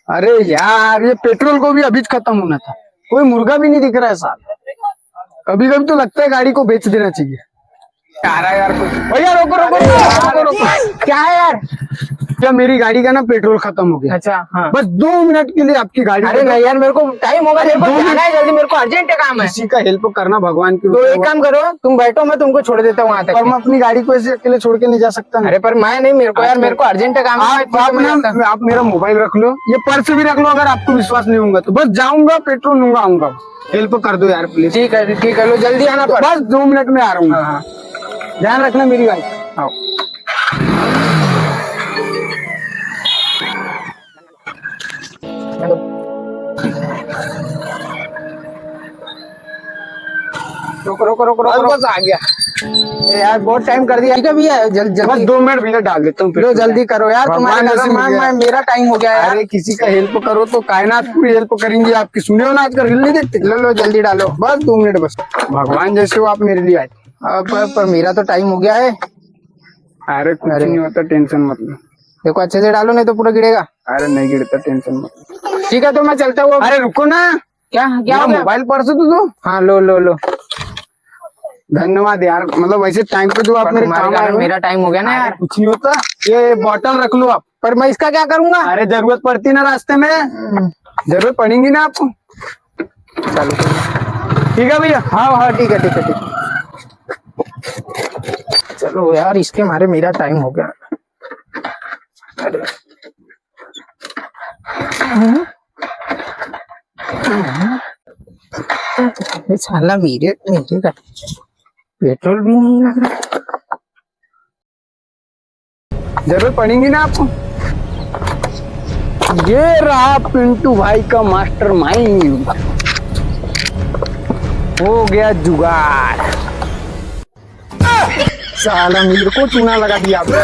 अरे यार ये पेट्रोल को भी अभी खत्म होना था, कोई मुर्गा भी नहीं दिख रहा है साथ। कभी कभी तो लगता है गाड़ी को बेच देना चाहिए। यार कुछ भैया रोको रोको रोको रोको। क्या है यार? क्या मेरी गाड़ी का ना पेट्रोल खत्म हो गया। अच्छा हाँ। बस 2 मिनट के लिए आपकी गाड़ी। अरे नहीं यार, मेरे को टाइम होगा, मेरे को जाना है जल्दी, मेरे को अर्जेंट काम है। किसी का हेल्प करना भगवान की। तो एक काम करो, तुम बैठो, मैं तुमको छोड़ देता हूँ वहाँ तक। पर मैं अपनी गाड़ी को ऐसे अकेले छोड़ के नहीं जा सकता ना। अरे पर मैं नहीं, मेरे को यार, मेरे को अर्जेंट काम है। आप मेरा मोबाइल रख लो, ये पर्स भी रख लो, अगर आपको विश्वास नहीं होगा तो। बस जाऊंगा, पेट्रोल लूंगा, आऊंगा। हेल्प कर दो यार प्लीज। ठीक है लो, जल्दी आना। बस 2 मिनट में आ रहा हूँ। हाँ। ध्यान रखना मेरी गाड़ी। आओ। रोको रोको रोको रोको, बस आ गया यार बहुत टाइम कर दिया। ठीक है भैया, बस जल्दी 2 मिनट भैया डाल देता हूँ। लो, जल्दी करो यार, तुम्हारे कसम मेरा टाइम हो गया यार। अरे किसी का हेल्प करो तो कायनात पूरी हेल्प करेंगी आपकी। सुने हो ना आजकल रील नहीं देखते। लो लो जल्दी डालो। बस 2 मिनट बस। भगवान जैसे हो आप मेरे लिए आए। पर मेरा तो टाइम हो गया है। अरे कुछ नहीं होता, टेंशन मत लो। देखो अच्छे से डालो, नहीं तो पूरा गिरेगा। अरे नहीं गिरता, टेंशन मत लो। ठीक है तो मैं चलता हूँ। अरे रुको ना। क्या क्या हो गया? मोबाइल पर्स तो हाँ लो लो लो। धन्यवाद यार, मतलब वैसे टाइम पे जो आप मेरे काम आए हो। मेरा टाइम हो गया ना यार। कुछ नहीं होता, ये बॉटल रख लो आप। पर मैं इसका क्या करूंगा? अरे जरूरत पड़ती ना रास्ते में, जरूरत पड़ेगी ना आपको। चलो ठीक है भैया। हाँ हाँ ठीक है ठीक है ठीक है। चलो यार, इसके मारे मेरा टाइम हो गया। साला मेरे का पेट्रोल भी नहीं लग रहा। जरूरत पड़ेगी ना आपको। ये रहा पिंटू भाई का मास्टर माइंड। हो गया जुगाड़। साला मेरे को चूना लगा दिया आपने।